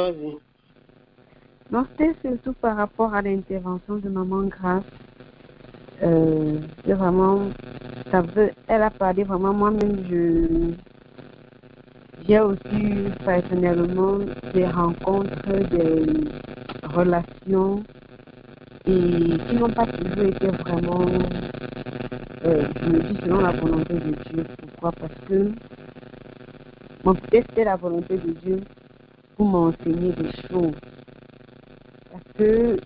vas-y. Non, c'était surtout par rapport à l'intervention de Maman Grâce. C'est vraiment, elle a parlé vraiment, moi-même, j'ai aussi personnellement des rencontres, des relations et qui n'ont pas toujours été vraiment, je me dis, selon la volonté de Dieu. Pourquoi? Parce que, bon, peut-être c'était la volonté de Dieu pour m'enseigner des choses. Parce que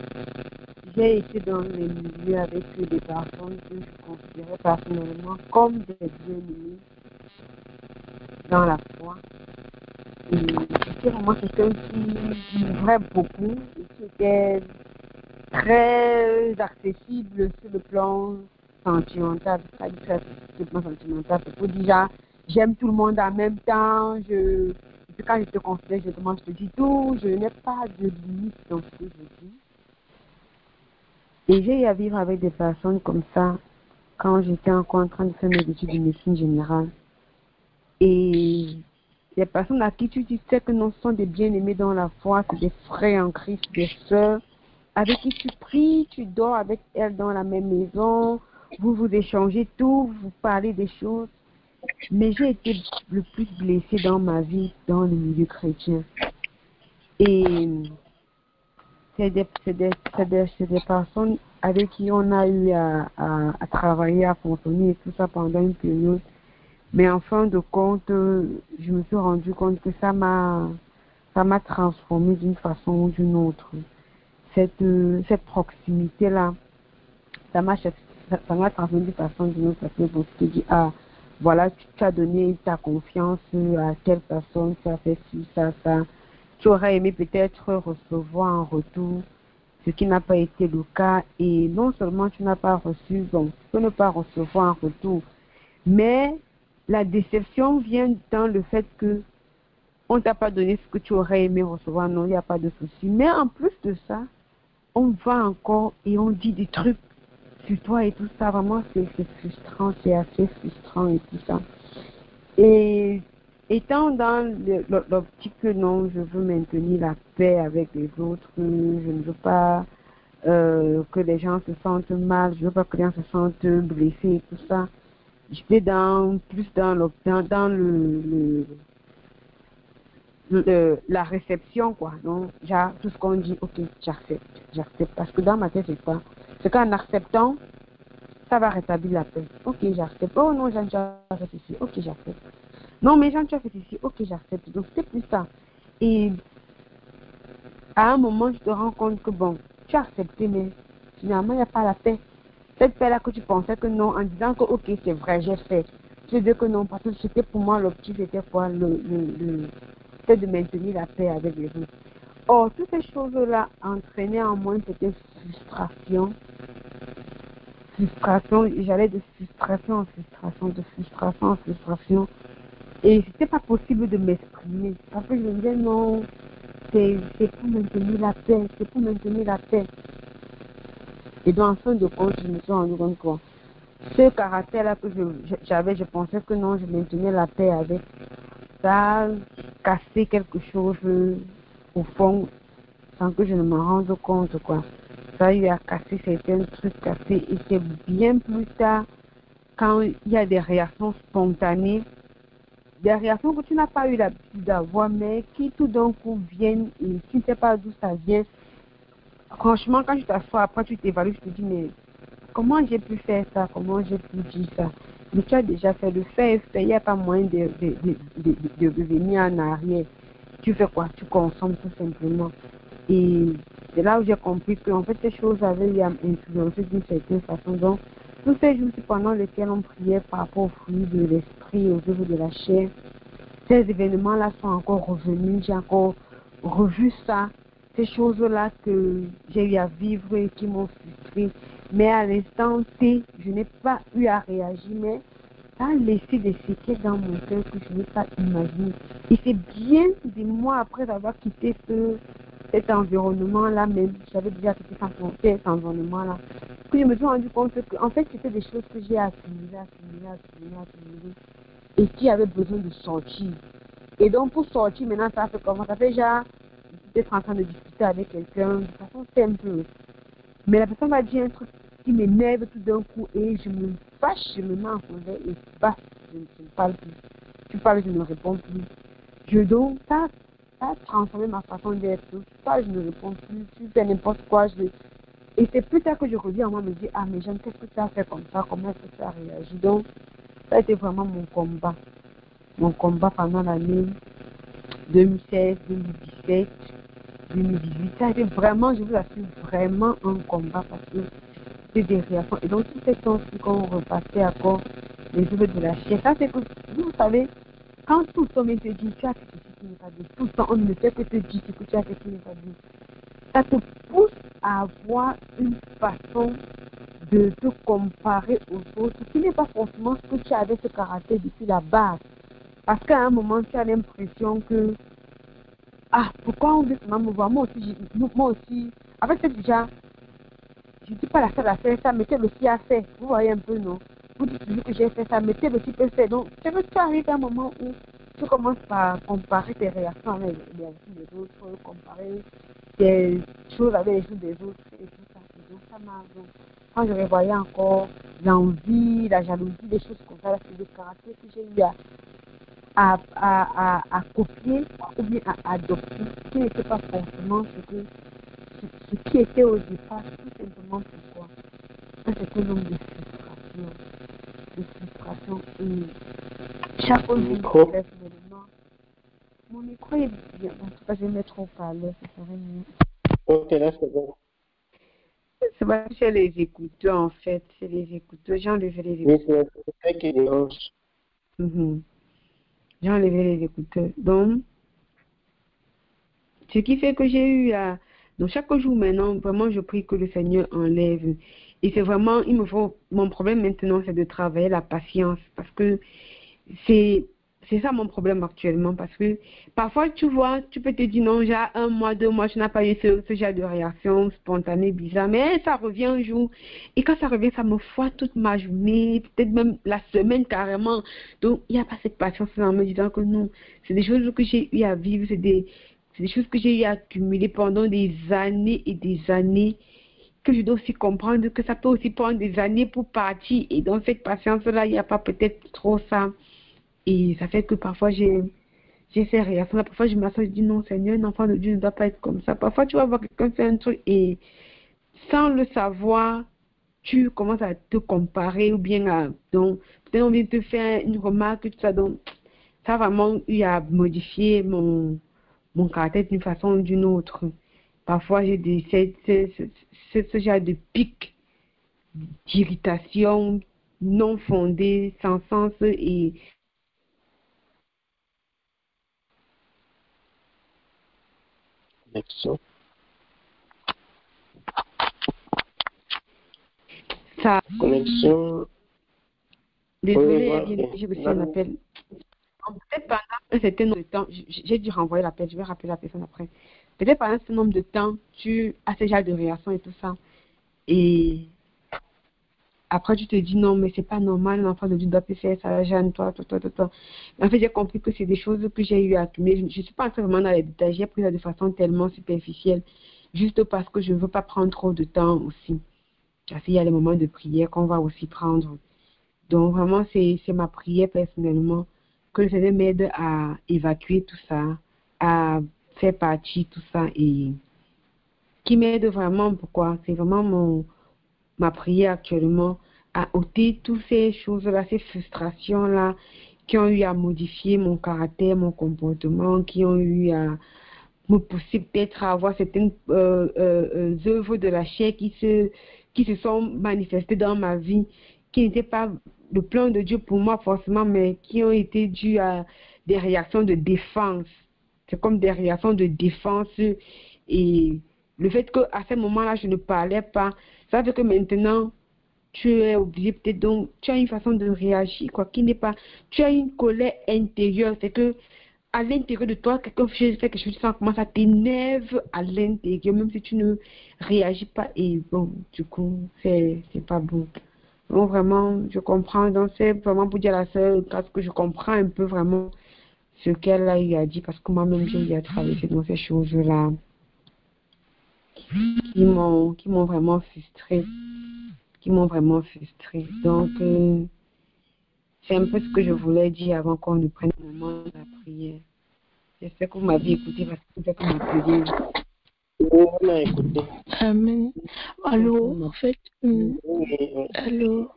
j'ai été dans les milieux avec des personnes que je considérais personnellement comme des bien-aimés dans la foi. Et c'était vraiment quelqu'un qui m'ouvrait beaucoup et qui était très accessible sur le plan sentimental. Pas du tout sur le plan sentimental. C'est pour dire, j'aime tout le monde en même temps. Quand je te considère, je commence, je te dis tout. Je n'ai pas de limite dans ce que je dis. Et j'ai eu à vivre avec des personnes comme ça quand j'étais encore en train de faire mes études de médecine générale. Et les personnes à qui tu sais que non, sont des bien-aimés dans la foi, c'est des frères en Christ, des sœurs, avec qui tu pries, tu dors avec elles dans la même maison, vous vous échangez tout, vous parlez des choses. Mais j'ai été le plus blessée dans ma vie, dans le milieu chrétien. Et c'est des personnes avec qui on a eu à travailler, à fonctionner et tout ça pendant une période. Mais en fin de compte, je me suis rendu compte que ça m'a transformée d'une façon ou d'une autre. Cette proximité-là, ça m'a transformée d'une façon ou d'une autre. Parce que je me suis dit, ah, voilà, tu as donné ta confiance à telle personne, tu as fait ci, ça. Tu aurais aimé peut-être recevoir en retour ce qui n'a pas été le cas. Et non seulement tu n'as pas reçu, donc tu peux ne pas recevoir en retour. Mais la déception vient dans le fait que on ne t'a pas donné ce que tu aurais aimé recevoir. Non, il n'y a pas de souci. Mais en plus de ça, on va encore et on dit des trucs sur toi et tout ça. Vraiment, c'est frustrant, c'est assez frustrant et tout ça. Et étant dans l'optique que non, je veux maintenir la paix avec les autres, je ne veux pas que les gens se sentent mal, je ne veux pas que les gens se sentent blessés et tout ça. J'étais plus dans la réception, quoi. Donc, tout ce qu'on dit, ok, j'accepte. Parce que dans ma tête, c'est quoi? C'est qu'en acceptant, ça va rétablir la paix. Ok, j'accepte. Oh non, Jean, tu as fait ici. Ok, j'accepte. Non, mais Jean, tu as fait ici. Ok, j'accepte. Donc, c'est plus ça. Et à un moment, je te rends compte que bon, tu as accepté, mais finalement, il n'y a pas la paix. Cette paix-là que tu pensais que non, en disant que ok, c'est vrai, j'ai fait. Tu dis que non, parce que c'était pour moi l'objectif, c'était quoi? C'était de maintenir la paix avec les autres. Or, toutes ces choses-là entraînaient en moi cette frustration, j'allais de frustration en frustration, de frustration en frustration. Et c'était pas possible de m'exprimer. Parce que je me disais non, c'est pour maintenir la paix, c'est pour maintenir la paix. Et donc, en fin de compte, je me suis rendu compte que ce caractère-là que j'avais, je pensais que non, je maintenais la paix avec. Ça a cassé quelque chose au fond, sans que je ne me rende compte, quoi. Ça a eu à casser certains trucs cassés. Et c'est bien plus tard, quand il y a des réactions spontanées, des réactions que tu n'as pas eu l'habitude d'avoir, mais qui tout d'un coup viennent, et tu ne sais pas d'où ça vient. Franchement, quand tu t'assois, après tu t'évalues, tu te dis, mais comment j'ai pu faire ça? Comment j'ai pu dire ça? Mais tu as déjà fait le fait, il n'y a pas moyen de revenir en arrière. Tu fais quoi? Tu consommes tout simplement. Et c'est là où j'ai compris que en fait, ces choses avaient influencé d'une certaine façon. Donc, tous ces jours pendant lesquels on priait par rapport aux fruits de l'esprit, aux œuvres de la chair, ces événements-là sont encore revenus. J'ai encore revu ça, ces choses-là que j'ai eu à vivre et qui m'ont frustré. Mais à l'instant T, je n'ai pas eu à réagir, mais ça a laissé des séquelles dans mon cœur que je n'ai pas imaginé. Et c'est bien des mois après avoir quitté cet environnement-là même, j'avais déjà quitté cet environnement-là, que je me suis rendu compte que, en fait, c'était des choses que j'ai accumulées, et qui avaient besoin de sortir. Et donc, pour sortir, maintenant, ça fait comment? Ça fait genre peut-être en train de discuter avec quelqu'un de façon simple. Mais la personne va dire un truc qui m'énerve tout d'un coup et je me fâche, je me mets en colère et basta, je ne parle plus. Tu parles, je ne réponds plus. Donc, ça a transformé ma façon d'être. Tu parles, je ne réponds plus. Tu fais n'importe quoi. Et c'est plus tard que je reviens à moi me dire, ah, mais j'aime, qu'est-ce que tu as fait comme ça? Comment est-ce que tu as réagi? Donc, ça a été vraiment mon combat. Mon combat pendant l'année 2016, 2017, 2018. Ça a été vraiment, je vous assure, vraiment un combat parce que c'était des réactions. Et donc, tout ce temps qu'on repassait encore les œuvres de la chair, ça c'est que, vous savez, quand tout le temps on te dit, tu as fait ce qui n'est pas bien, tout le temps on ne fait que te dire ce que tu as fait qui n'est pas bien, ça te pousse à avoir une façon de te comparer aux autres qui n'est pas forcément ce que tu avais ce caractère depuis la base. Parce qu'à un moment, tu as l'impression que, ah, pourquoi on veut seulement me voir? Moi aussi, avec ça déjà, je ne suis pas la seule à faire ça, mais tel aussi a fait. Vous voyez un peu, non? Vous dites toujours que j'ai fait ça, mais tel aussi peut faire. Donc, tu arrives à un moment où tu commences par comparer tes réactions avec les réactions des autres, comparer tes choses avec les choses des autres et tout ça. Et donc, ça m'a... Quand je revoyais encore l'envie, la jalousie, des choses comme ça, c'est des caractères que j'ai eu à copier ou bien à adopter, qui n'était pas forcément ce qui était au départ, tout simplement pourquoi un certain nombre de frustrations. Et chaque jour, personnellement, mon micro est bien. En tout cas, je vais mettre au parleur, ça serait mieux. Ok, là, c'est bon. C'est pas que c'est les écouteurs, en fait. C'est les écouteurs. J'ai enlevé les écouteurs. Oui, c'est qui dérange. J'ai enlevé les écouteurs. Donc, ce qui fait que j'ai eu à... Donc, chaque jour maintenant, vraiment, je prie que le Seigneur enlève. Et c'est vraiment, il me faut... Mon problème maintenant, c'est de travailler la patience. Parce que c'est ça mon problème actuellement. Parce que parfois, tu vois, tu peux te dire, non, j'ai 1 mois, 2 mois, je n'ai pas eu ce genre de réaction spontanée, bizarre. Mais ça revient un jour. Et quand ça revient, ça me foire toute ma journée, peut-être même la semaine carrément. Donc, il n'y a pas cette patience en me disant que non, c'est des choses que j'ai eu à vivre, c'est des choses que j'ai eu à accumuler pendant des années et des années, que je dois aussi comprendre que ça peut aussi prendre des années pour partir. Et dans cette patience-là, il n'y a pas peut-être trop ça. Et ça fait que parfois, j'ai ces réactions-là. Parfois, je m'assois et je dis non, Seigneur, un enfant de Dieu ne doit pas être comme ça. Parfois, tu vas voir quelqu'un faire un truc et sans le savoir, tu commences à te comparer ou bien à... Donc, peut-être on vient te faire une remarque, tout ça. Donc, ça a vraiment eu à modifier mon caractère d'une façon ou d'une autre. Parfois, j'ai ce genre de pic d'irritation non fondée, sans sens et Connexion. ça... Connexion. Désolée, j'ai reçu un appel. Peut-être pendant un certain nombre de temps, j'ai dû renvoyer l'appel, je vais rappeler la personne après. Peut-être pendant un certain nombre de temps, tu as ce genre de réaction et tout ça. Et après, tu te dis non, mais c'est pas normal, l'enfant de Dieu doit plus faire ça, Jeanne, toi. En fait, j'ai compris que c'est des choses que j'ai eu à accumuler. Je ne suis pas entrée vraiment dans les détails, j'ai pris ça de façon tellement superficielle, juste parce que je ne veux pas prendre trop de temps aussi. Parce qu'il y a les moments de prière qu'on va aussi prendre. Donc, vraiment, c'est ma prière personnellement, que le Seigneur m'aide à évacuer tout ça, à faire partie de tout ça et qui m'aide vraiment. Pourquoi? C'est vraiment ma prière actuellement à ôter toutes ces choses-là, ces frustrations-là qui ont eu à modifier mon caractère, mon comportement, qui ont eu à me pousser peut-être à avoir certaines œuvres de la chair qui se sont manifestées dans ma vie, qui n'étaient pas le plan de Dieu pour moi forcément, mais qui ont été dues à des réactions de défense. C'est comme des réactions de défense et le fait qu'à ce moment-là, je ne parlais pas, ça fait que maintenant, tu es obligé peut-être, donc tu as une façon de réagir, quoi, qui n'est pas, tu as une colère intérieure, c'est que à l'intérieur de toi, quelqu'un fait quelque chose, ça commence à t'énerve à l'intérieur, même si tu ne réagis pas, et bon, du coup, c'est pas bon. Donc vraiment, je comprends, donc c'est vraiment pour dire à la sœur, parce que je comprends un peu vraiment ce qu'elle a eu à dire, parce que moi-même, j'ai eu à traverser dans ces choses-là qui m'ont vraiment frustrée, Donc, c'est un peu ce que je voulais dire avant qu'on ne prenne le moment de la prière. J'espère que vous m'avez écouté parce que vous êtes m'appeler. On a écouté. Amen. Allô, en fait, Oui, oui. allô,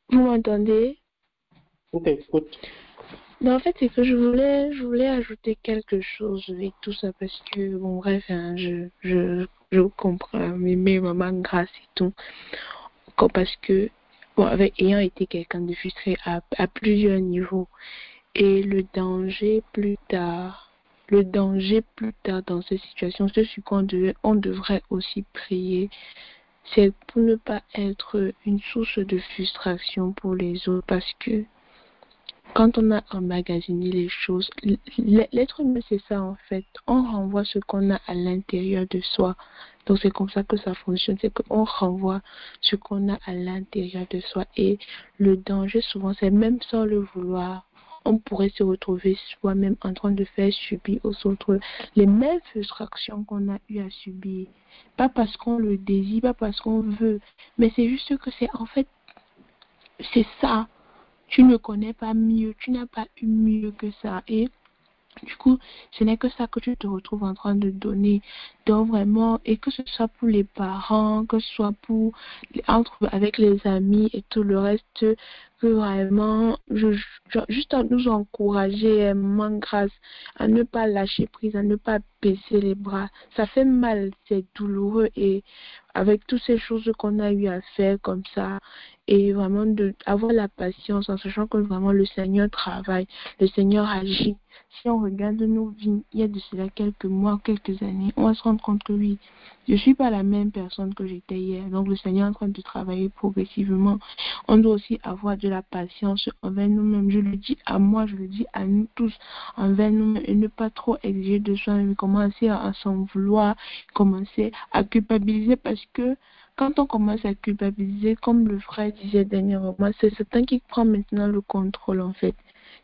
vous m'entendez? On t'écoute. Non, en fait, c'est que je voulais ajouter quelque chose avec tout ça parce que, bon, bref, hein, je comprends, mais maman, grâce et tout. Parce que, bon, ayant été quelqu'un de frustré à plusieurs niveaux, et le danger plus tard dans ces situations, ce sur quoi on devrait aussi prier, c'est pour ne pas être une source de frustration pour les autres, parce que quand on a emmagasiné les choses, l'être humain, c'est ça en fait. On renvoie ce qu'on a à l'intérieur de soi. Donc c'est comme ça que ça fonctionne. C'est qu'on renvoie ce qu'on a à l'intérieur de soi. Et le danger, souvent, c'est même sans le vouloir. On pourrait se retrouver soi-même en train de faire subir aux autres les mêmes frustrations qu'on a eu à subir. Pas parce qu'on le désire, pas parce qu'on veut, mais c'est juste que c'est en fait, c'est ça. Tu ne connais pas mieux, tu n'as pas eu mieux que ça. Et du coup, ce n'est que ça que tu te retrouves en train de donner. Donc vraiment, et que ce soit pour les parents, que ce soit avec les amis et tout le reste, que vraiment, juste à nous encourager, maman grâce, à ne pas lâcher prise, à ne pas baisser les bras. Ça fait mal, c'est douloureux, et avec toutes ces choses qu'on a eu à faire comme ça, et vraiment avoir la patience en sachant que vraiment le Seigneur travaille, le Seigneur agit. Si on regarde nos vies, il y a de cela quelques mois, quelques années, on va se rendre compte que oui, je ne suis pas la même personne que j'étais hier. Donc le Seigneur est en train de travailler progressivement. On doit aussi avoir de la patience envers nous-mêmes. Je le dis à moi, je le dis à nous tous, envers nous-mêmes, et ne pas trop exiger de soi-même, commencer à s'en vouloir, commencer à culpabiliser, parce que quand on commence à culpabiliser, comme le frère disait dernièrement, c'est Satan qui prend maintenant le contrôle en fait.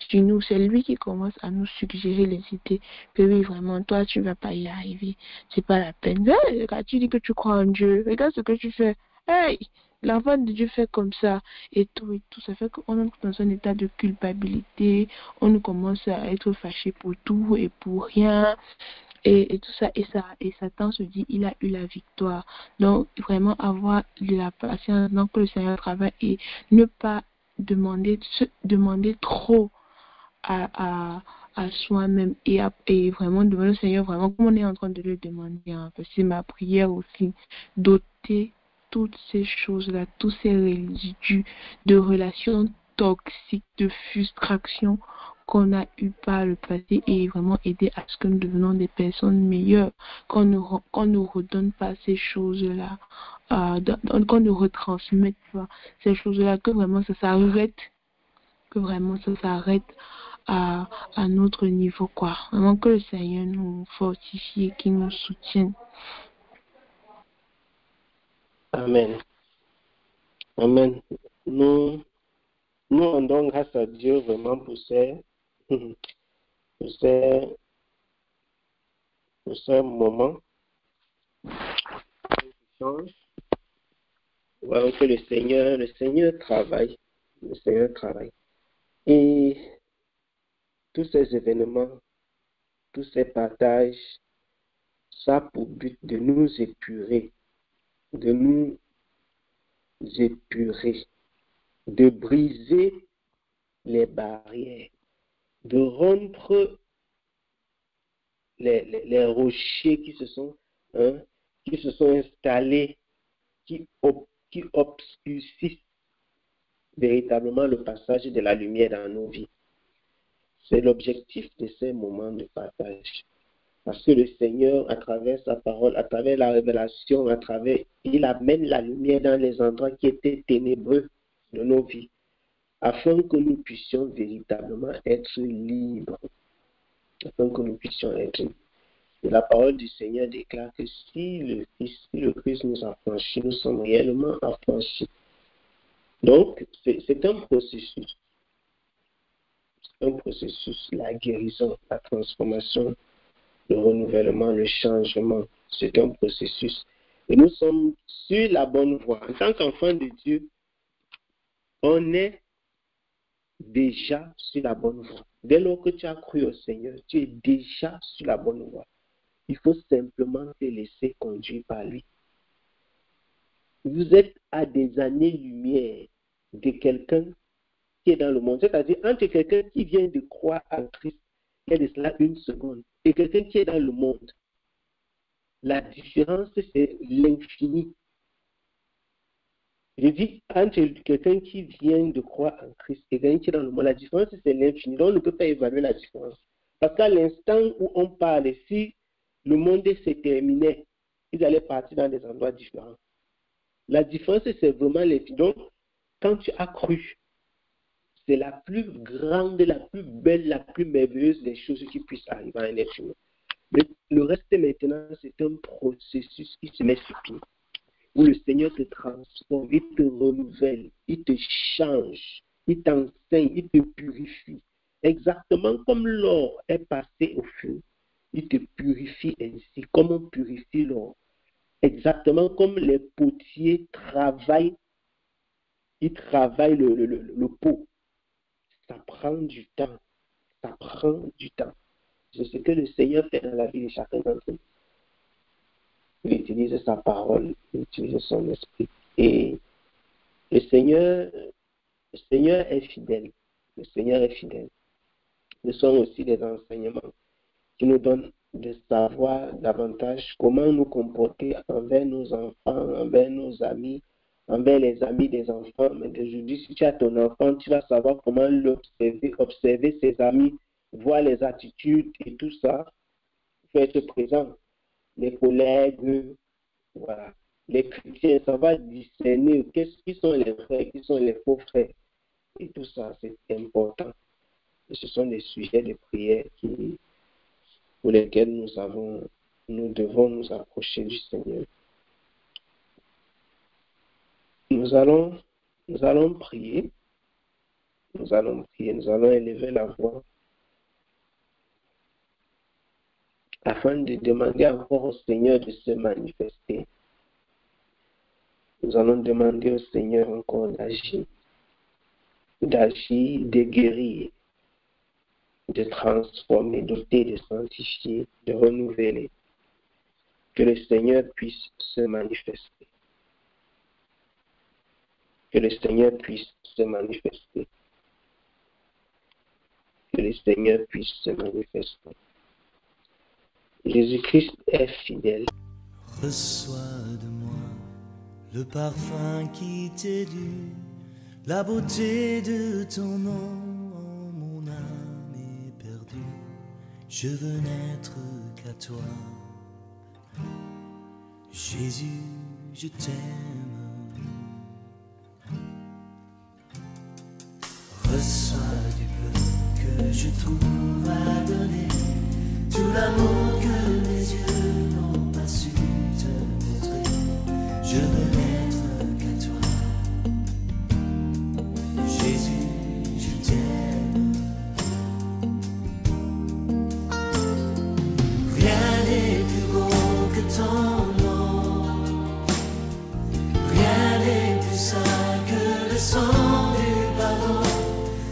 Chez nous, c'est lui qui commence à nous suggérer les idées que oui, vraiment, toi, tu ne vas pas y arriver. C'est pas la peine. Hey, regarde, tu dis que tu crois en Dieu. Regarde ce que tu fais. Hey, l'enfant de Dieu fait comme ça. Et tout, et tout. Ça fait qu'on entre dans un état de culpabilité. On commence à être fâché pour tout et pour rien. Et tout ça, et Satan se dit, il a eu la victoire. Donc, vraiment avoir de la patience, donc que le Seigneur travaille, et ne pas demander trop à soi-même, et vraiment demander au Seigneur, vraiment, comme on est en train de le demander, hein, parce que c'est ma prière aussi, d'ôter toutes ces choses-là, tous ces résidus de relations toxiques, de frustration qu'on a eu par le passé, et vraiment aider à ce que nous devenons des personnes meilleures, qu'on ne redonne pas ces choses-là, qu'on ne retransmette pas ces choses-là, que vraiment ça s'arrête, à notre niveau, quoi. Vraiment que le Seigneur nous fortifie et qu'il nous soutienne. Amen. Amen. Nous rendons grâce à Dieu vraiment pour ces moments. Voilà que le Seigneur travaille. Le Seigneur travaille. Et tous ces événements, tous ces partages, ça a pour but de nous épurer, de briser les barrières, de rompre les rochers qui se sont installés, qui obscurcissent véritablement le passage de la lumière dans nos vies. C'est l'objectif de ces moments de partage. Parce que le Seigneur, à travers sa parole, à travers la révélation, il amène la lumière dans les endroits qui étaient ténébreux de nos vies, afin que nous puissions véritablement être libres. Afin que nous puissions être libres. Et la parole du Seigneur déclare que si le Christ nous a franchis, nous sommes réellement affranchis. Donc, c'est un processus. un processus, la guérison, la transformation, le renouvellement, le changement. C'est un processus. Et nous sommes sur la bonne voie. En tant qu'enfant de Dieu, on est déjà sur la bonne voie. Dès lors que tu as cru au Seigneur, tu es déjà sur la bonne voie. Il faut simplement te laisser conduire par lui. Vous êtes à des années-lumière de quelqu'un qui est dans le monde. C'est-à-dire entre quelqu'un qui vient de croire en Christ, il y a de cela une seconde, et quelqu'un qui est dans le monde. La différence, c'est l'infini. Je dis entre quelqu'un qui vient de croire en Christ et quelqu'un qui est dans le monde, la différence, c'est l'infini. Donc, on ne peut pas évaluer la différence. Parce qu'à l'instant où on parle, si le monde se terminait, ils allaient partir dans des endroits différents. La différence, c'est vraiment l'infini. Donc, quand tu as cru, c'est la plus grande, la plus belle, la plus merveilleuse des choses qui puissent arriver à un être humain. Mais le reste maintenant, c'est un processus qui se met sur pied, où le Seigneur te transforme, il te renouvelle, il te change, il t'enseigne, il te purifie. Exactement comme l'or est passé au feu, il te purifie ainsi, comme on purifie l'or. Exactement comme les potiers travaillent, ils travaillent le pot. Ça prend du temps. Ça prend du temps. C'est ce que le Seigneur fait dans la vie de chacun d'entre nous. Il utilise sa parole, il utilise son esprit. Et le Seigneur est fidèle. Le Seigneur est fidèle. Ce sont aussi des enseignements qui nous donnent de savoir davantage comment nous comporter envers nos enfants, envers nos amis, envers les amis des enfants. Mais aujourd'hui, si tu as ton enfant, tu vas savoir comment l'observer, observer ses amis, voir les attitudes et tout ça. Il faut être présent. Les collègues, voilà. Les chrétiens, ça va discerner qui sont les vrais, qui sont les faux frères. Et tout ça, c'est important. Et ce sont des sujets de prière pour lesquels nous devons nous approcher du Seigneur. Nous allons prier. Nous allons prier. Nous allons élever la voix afin de demander encore au Seigneur de se manifester. Nous allons demander au Seigneur encore d'agir, de guérir, de transformer, d'ôter, de sanctifier, de renouveler. Que le Seigneur puisse se manifester. Que le Seigneur puisse se manifester. Que le Seigneur puisse se manifester. Jésus-Christ est fidèle. Reçois de moi le parfum qui t'est dû, la beauté de ton nom. Mon âme est perdue, je veux n'être qu'à toi. Jésus, je t'aime. Reçois du peu que je trouve à donner, tout l'amour que mes yeux n'ont pas su te montrer. Je veux n'être qu'à toi. Jésus, je t'aime. Rien n'est plus beau que ton nom. Rien n'est plus saint que le sang du pardon.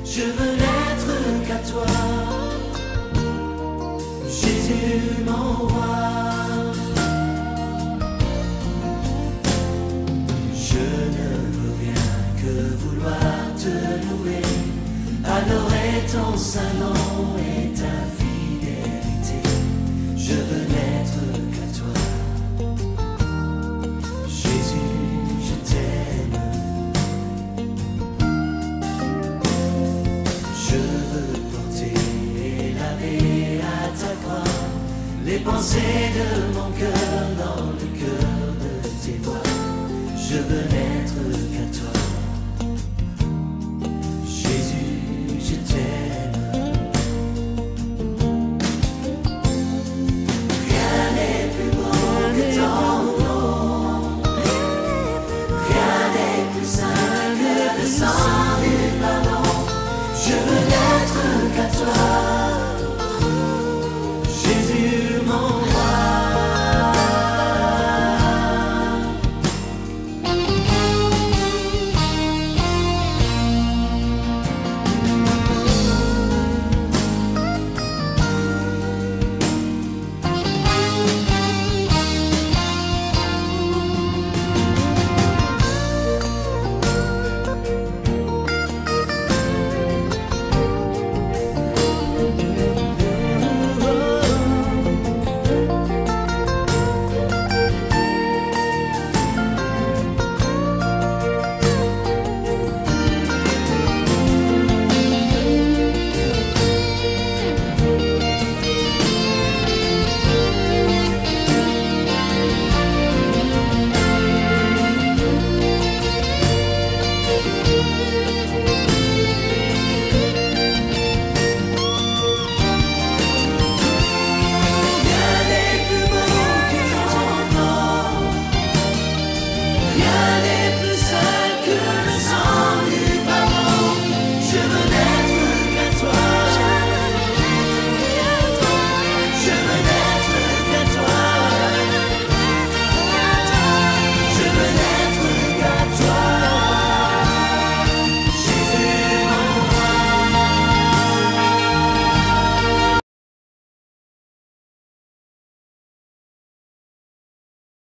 Je veux n'être qu'à toi. Jésus, mon roi. Je ne veux rien que vouloir te louer, adorer ton saint nom et ta fidélité. Je veux n'être qu'à toi. Jésus, je t'aime. Je veux porter et laver à ta croix les pensées de mon cœur dans le cœur de tes voix. Je veux